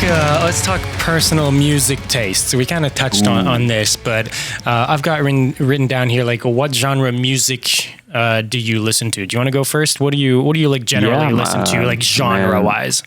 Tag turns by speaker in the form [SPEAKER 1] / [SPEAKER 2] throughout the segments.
[SPEAKER 1] let's talk personal music tastes. We kind of touched on this, but I've got written down here like what genre music do you listen to? Do you want to go first? What do you like generally listen to, like genre wise?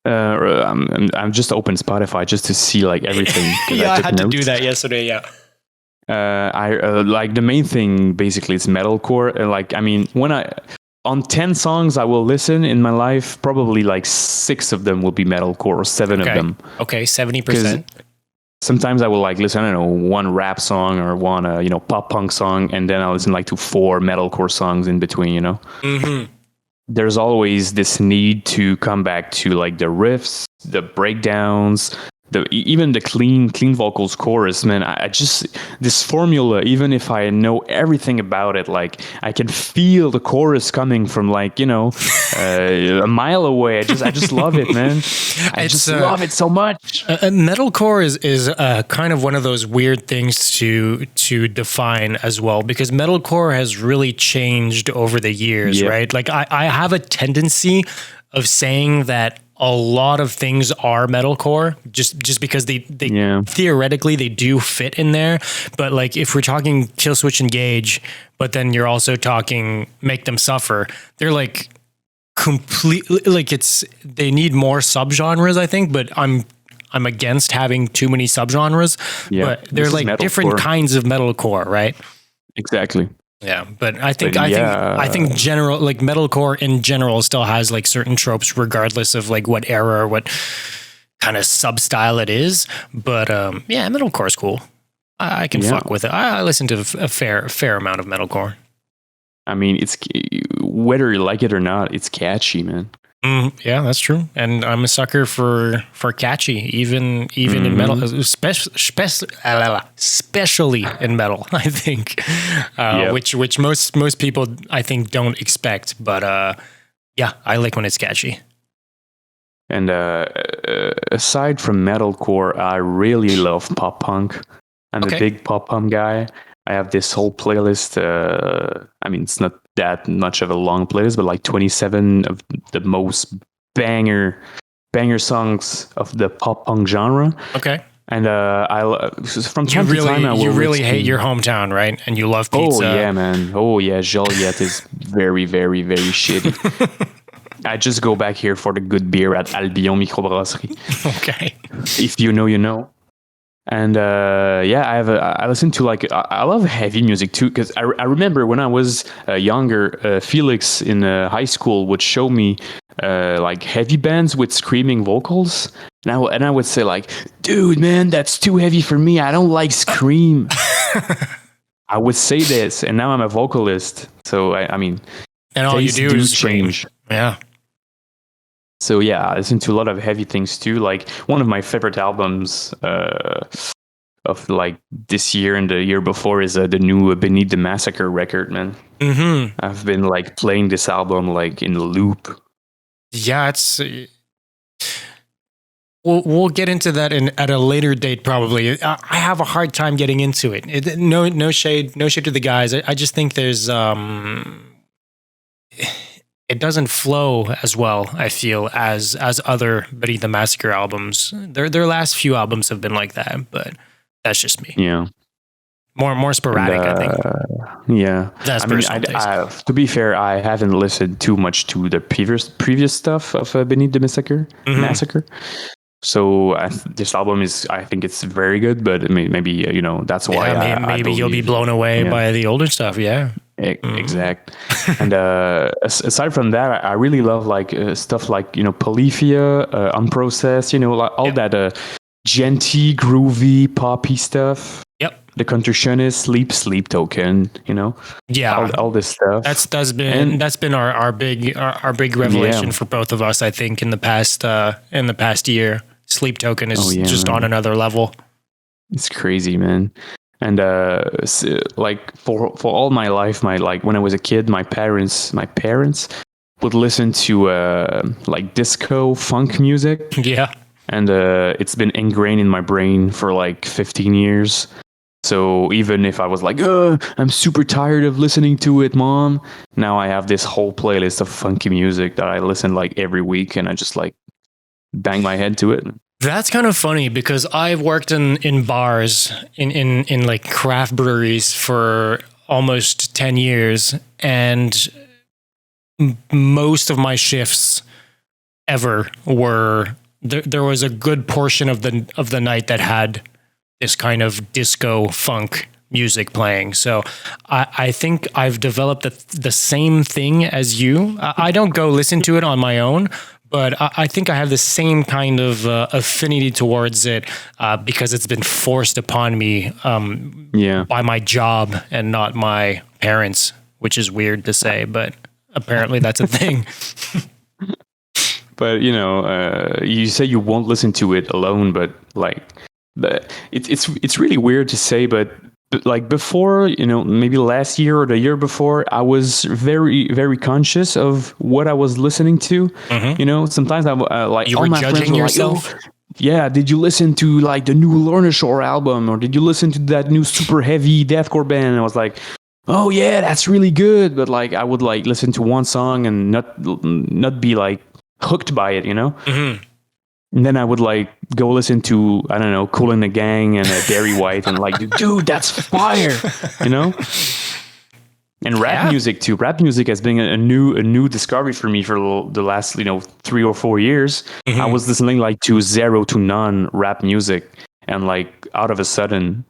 [SPEAKER 2] I'm just open Spotify just to see like everything.
[SPEAKER 1] Yeah, I had to do that yesterday. Yeah.
[SPEAKER 2] I like the main thing basically is metalcore. On 10 songs I will listen in my life, probably like 6 of them will be metalcore, or 7 of them.
[SPEAKER 1] Okay, 70%.
[SPEAKER 2] Sometimes I will like listen, I don't know, one rap song or one pop punk song, and then I'll listen like to 4 metalcore songs in between.
[SPEAKER 1] Mm-hmm.
[SPEAKER 2] There's always this need to come back to like the riffs, the breakdowns, even the clean vocals chorus, man. I just, this formula, even if I know everything about it, like I can feel the chorus coming from like, a mile away. I just love it, man. I just love it so much.
[SPEAKER 1] Metalcore is kind of one of those weird things to define as well, because metalcore has really changed over the years, right? Like I have a tendency of saying that a lot of things are metalcore just because they theoretically they do fit in there. But like if we're talking Kill Switch Engage, but then you're also talking Make Them Suffer, they're like completely like they need more subgenres, I think, but I'm against having too many subgenres. Yeah, but they're like different kinds of metalcore, right?
[SPEAKER 2] Exactly.
[SPEAKER 1] Yeah, but I think general, like metalcore in general still has like certain tropes regardless of like what era or what kind of sub style it is. But metalcore is cool. I can fuck with it. I listen to a fair amount of metalcore.
[SPEAKER 2] I mean, it's whether you like it or not, it's catchy, man.
[SPEAKER 1] Yeah, that's true. And I'm a sucker for catchy, even in metal, especially in metal, I think, which most people I think don't expect. But I like when it's catchy.
[SPEAKER 2] And aside from metalcore, I really love pop punk. I'm a big pop punk guy. I have this whole playlist. It's not that much of a long playlist, but like 27 of the most banger songs of the pop punk genre.
[SPEAKER 1] Okay.
[SPEAKER 2] And from time to time, I will
[SPEAKER 1] really hate your hometown, right? And you love pizza.
[SPEAKER 2] Oh yeah, man. Oh yeah, Joliette is very, very, very shitty. I just go back here for the good beer at Albion Microbrasserie.
[SPEAKER 1] Okay.
[SPEAKER 2] If you know, you know. And I listen to I love heavy music too, because I remember when I was younger, Felix in high school would show me like heavy bands with screaming vocals, and I would say like, dude, man, that's too heavy for me. I don't like scream. I would say this, and now I'm a vocalist, so I mean,
[SPEAKER 1] and all you do is change. Yeah.
[SPEAKER 2] So yeah, I listen to a lot of heavy things too. Like one of my favorite albums of like this year and the year before is the new Beneath the Massacre record, man.
[SPEAKER 1] Mm-hmm.
[SPEAKER 2] I've been like playing this album like in loop.
[SPEAKER 1] Yeah, it's. We'll get into that at a later date probably. I have a hard time getting into it. No shade to the guys. I just think there's it doesn't flow as well, I feel, as other Beneath the Massacre albums. Their last few albums have been like that, but that's just me.
[SPEAKER 2] Yeah.
[SPEAKER 1] More sporadic, I think.
[SPEAKER 2] Yeah.
[SPEAKER 1] That's personal taste.
[SPEAKER 2] To be fair, I haven't listened too much to the previous stuff of Beneath the Massacre. So this album I think it's very good, but maybe that's why.
[SPEAKER 1] Maybe you'll be blown away by the older stuff. Yeah.
[SPEAKER 2] Exact. And aside from that, I really love like stuff like Polyphia, Unprocessed, like all that genty, groovy, poppy stuff.
[SPEAKER 1] Yep.
[SPEAKER 2] The Contortionist, Sleep Token,
[SPEAKER 1] Yeah.
[SPEAKER 2] all this stuff.
[SPEAKER 1] That's been our big revelation for both of us, I think, in the past year. Sleep Token is just on another level.
[SPEAKER 2] It's crazy, man. And like for all my life, when I was a kid, my parents would listen to like disco funk music.
[SPEAKER 1] Yeah.
[SPEAKER 2] And it's been ingrained in my brain for like 15 years. So even if I was like, I'm super tired of listening to it, Mom, now I have this whole playlist of funky music that I listen like every week, and I just like bang my head to it.
[SPEAKER 1] That's kind of funny because I've worked in bars in like craft breweries for almost 10 years, and most of my shifts ever were there was a good portion of the night that had this kind of disco funk music playing. So I think I've developed the same thing as you. I don't go listen to it on my own, but I think I have the same kind of affinity towards it because it's been forced upon me by my job and not my parents, which is weird to say, but apparently that's a thing.
[SPEAKER 2] But you say you won't listen to it alone, but like it's really weird to say, but like before, maybe last year or the year before, I was very, very conscious of what I was listening to. Mm-hmm. Sometimes I like
[SPEAKER 1] you
[SPEAKER 2] all
[SPEAKER 1] were
[SPEAKER 2] my
[SPEAKER 1] judging
[SPEAKER 2] friends were
[SPEAKER 1] yourself.
[SPEAKER 2] like, "Oh, yeah, did you listen to like the new Lorna Shore album, or did you listen to that new super heavy deathcore band?" And I was like, "Oh yeah, that's really good," but like I would like listen to one song and not be like hooked by it,
[SPEAKER 1] Mm-hmm.
[SPEAKER 2] And then I would like go listen to, I don't know, Kool and the Gang and Barry White and like, dude, that's fire, And rap music too. Rap music has been a new discovery for me for the last 3 or 4 years. Mm-hmm. I was listening like to zero to none rap music, and like out of a sudden,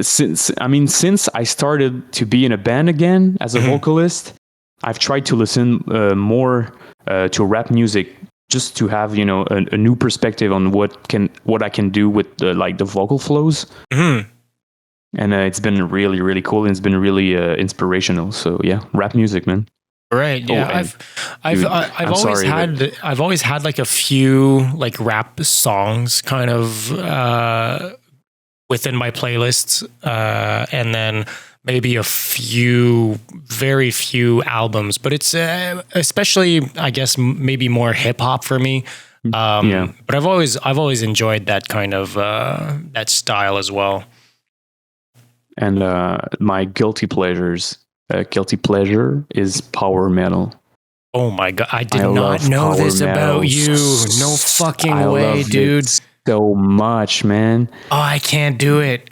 [SPEAKER 2] since I started to be in a band again as a vocalist, I've tried to listen more to rap music, just to have a new perspective on what I can do with the vocal flows. Mm-hmm. And it's been really, really cool, and it's been really inspirational. So yeah, rap music, man.
[SPEAKER 1] Right. Yeah. I've always had like a few like rap songs kind of within my playlists, and then maybe very few albums, but it's especially, I guess, maybe more hip hop for me. But I've always enjoyed that kind of that style as well.
[SPEAKER 2] And my guilty pleasure is power metal.
[SPEAKER 1] Oh my God. I did not know this about you. No fucking way, dude.
[SPEAKER 2] It so much, man.
[SPEAKER 1] Oh, I can't do it.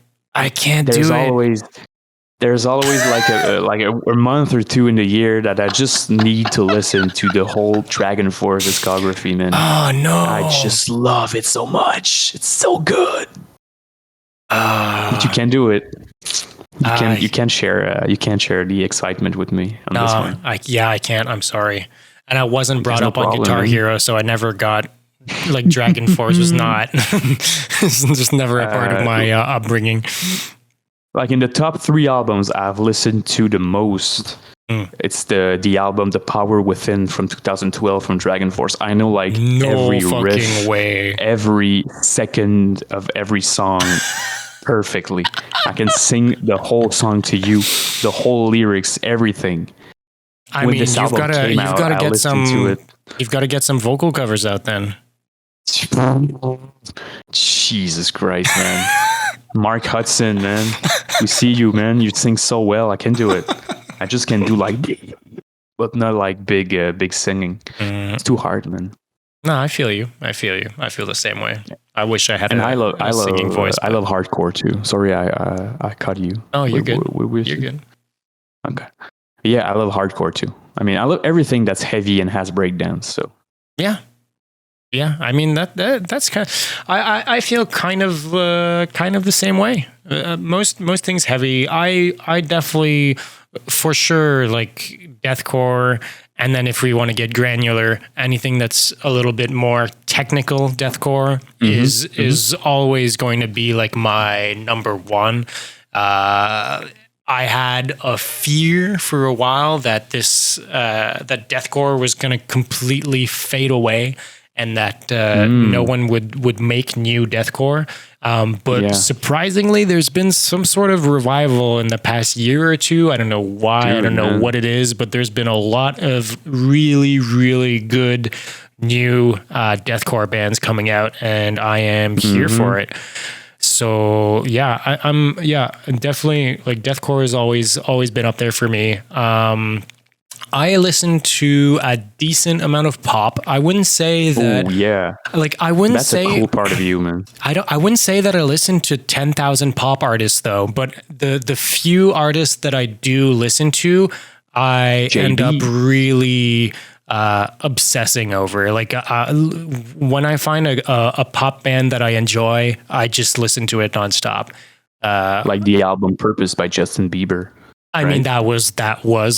[SPEAKER 2] There's always like a month or two in the year that I just need to listen to the whole Dragon Force discography, man.
[SPEAKER 1] Oh no.
[SPEAKER 2] I just love it so much. It's so good. But you can't do it. You can't share the excitement with me on this one.
[SPEAKER 1] I can't. I'm sorry. And I wasn't brought up on Guitar Hero, so I never got like Dragon Force was not it's just never a part of my upbringing.
[SPEAKER 2] Like in the top 3 albums I've listened to the most, it's the album The Power Within from 2012 from Dragon Force. I know like every riff, every second of every song perfectly. I can sing the whole song to you, the whole lyrics, everything.
[SPEAKER 1] I mean, you've got to get some vocal covers out then.
[SPEAKER 2] Jesus Christ, man. Mark Hudson, man. We see you, man. You sing so well. I can do it. I just can do like, but not like big singing. It's too hard, man.
[SPEAKER 1] No, I feel you. I feel the same way. I wish I had a singing voice.
[SPEAKER 2] I love hardcore too. Sorry, I cut you.
[SPEAKER 1] Oh, you're good. You're good.
[SPEAKER 2] Okay. Yeah, I love hardcore too. I mean, I love everything that's heavy and has breakdowns. So
[SPEAKER 1] yeah. I mean that's kind of, I feel kind of the same way. Most things heavy. I definitely, for sure, like deathcore. And then if we want to get granular, anything that's a little bit more technical deathcore is always going to be like my number one. I had a fear for a while that that deathcore was going to completely fade away, and that no one would make new deathcore. But surprisingly, there's been some sort of revival in the past year or two. I don't know why. I don't know what it is, but there's been a lot of really, really good new deathcore bands coming out, and I am here for it. So yeah, I'm definitely like deathcore has always been up there for me. I listen to a decent amount of pop. I wouldn't say that.
[SPEAKER 2] Oh yeah,
[SPEAKER 1] Like I wouldn't
[SPEAKER 2] that's
[SPEAKER 1] say
[SPEAKER 2] a cool part of you, man.
[SPEAKER 1] I wouldn't say that I listen to 10,000 pop artists though, but the few artists that I do listen to, I end up
[SPEAKER 2] JB.
[SPEAKER 1] really obsessing over. Like when I find a pop band that I enjoy, I just listen to it nonstop.
[SPEAKER 2] Like the album Purpose by Justin Bieber.
[SPEAKER 1] I mean, that was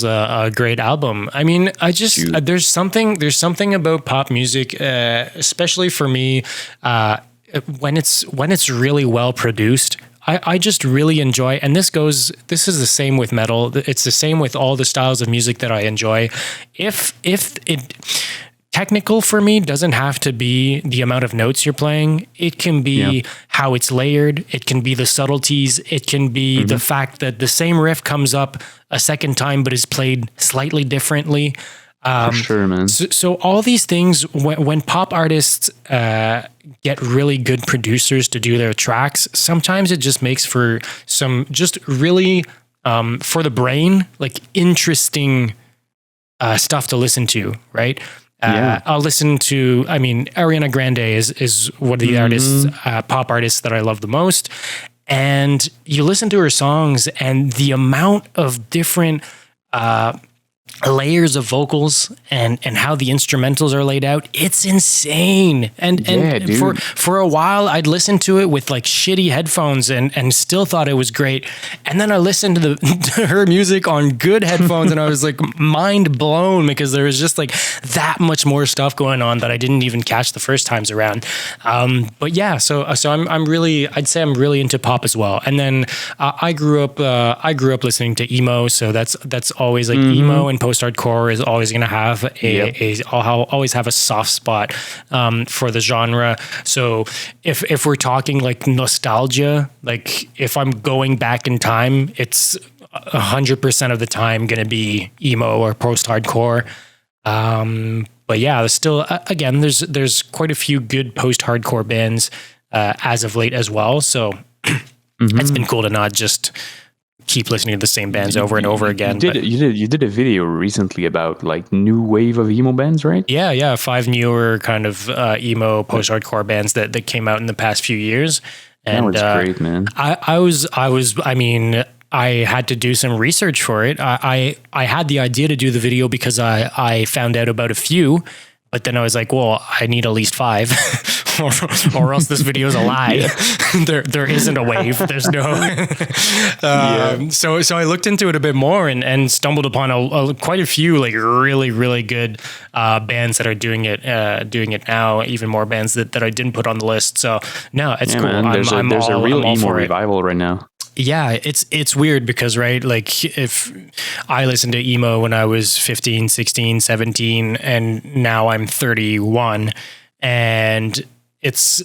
[SPEAKER 1] a great album. I mean, I just there's something about pop music, especially for me, when it's really well produced. I just really enjoy, and this is the same with metal. It's the same with all the styles of music that I enjoy. If it technical for me doesn't have to be the amount of notes you're playing. It can be how it's layered. It can be the subtleties. It can be the fact that the same riff comes up a second time, but is played slightly differently.
[SPEAKER 2] For sure, man.
[SPEAKER 1] So all these things, when pop artists get really good producers to do their tracks, sometimes it just makes for some just really, for the brain, like interesting stuff to listen to, right? I'll listen to, I mean, Ariana Grande is one of the artists, pop artists that I love the most. And you listen to her songs and the amount of different layers of vocals and how the instrumentals are laid out, it's insane. And for a while I'd listen to it with like shitty headphones and still thought it was great. And then I listened to her music on good headphones and I was like mind blown because there was just like that much more stuff going on that I didn't even catch the first times around. But yeah, so I'm really, I'd say I'm really into pop as well. And then I grew up listening to emo, so that's always like emo and post-hardcore is always going to have I'll always have a soft spot for the genre. So if we're talking like nostalgia, like if I'm going back in time, it's 100% of the time going to be emo or post-hardcore. But yeah, there's still again there's quite a few good post-hardcore bands as of late as well. So it's been cool to not just keep listening to the same bands over and over again.
[SPEAKER 2] You did a video recently about like new wave of emo bands, right?
[SPEAKER 1] Yeah. 5 newer kind of emo post-hardcore bands that came out in the past few years. And
[SPEAKER 2] that was great, man.
[SPEAKER 1] I mean, I had to do some research for it. I had the idea to do the video because I found out about a few, but then I was like, well, I need at least 5 or else this video is a lie. There isn't a wave. There's no. So I looked into it a bit more and stumbled upon quite a few like really, really good bands that are doing it now. Even more bands that I didn't put on the list. So no, it's cool.
[SPEAKER 2] Man, there's a real emo revival right now.
[SPEAKER 1] Yeah, it's weird because, right, like if I listened to emo when I was 15, 16, 17, and now I'm 31, and it's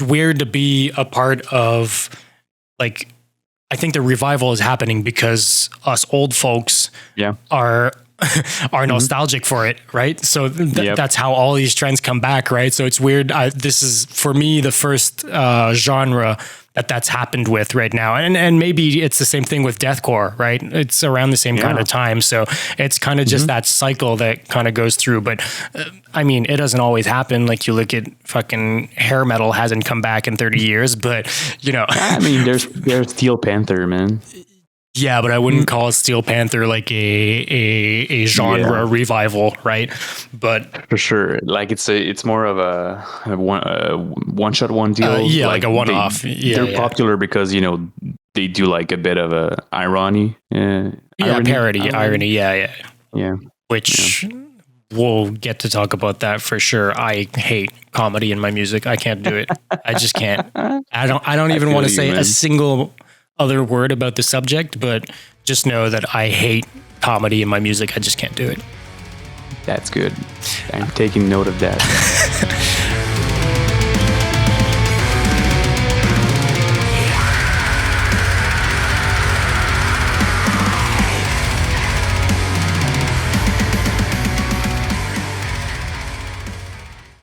[SPEAKER 1] weird to be a part of, like, I think the revival is happening because us old folks are nostalgic for it, right? So that's how all these trends come back, right? So it's weird. This is, for me, the first genre that's happened with right now. And maybe it's the same thing with deathcore, right? It's around the same kind of time. So it's kind of just that cycle that kind of goes through. But I mean, it doesn't always happen. Like you look at fucking hair metal hasn't come back in 30 years, but you know.
[SPEAKER 2] I mean, there's Steel Panther, man.
[SPEAKER 1] Yeah, but I wouldn't call Steel Panther like a genre revival, right? But
[SPEAKER 2] for sure, like it's more of a one shot, one deal.
[SPEAKER 1] Like a one off.
[SPEAKER 2] They're popular because they do like a bit of a irony.
[SPEAKER 1] Parody, irony. Yeah. Which we'll get to talk about that for sure. I hate comedy in my music. I can't do it. I just can't. I don't even want to say a single other word about the subject, but just know that I hate comedy in my music. I just can't do it.
[SPEAKER 2] That's good. I'm taking note of that.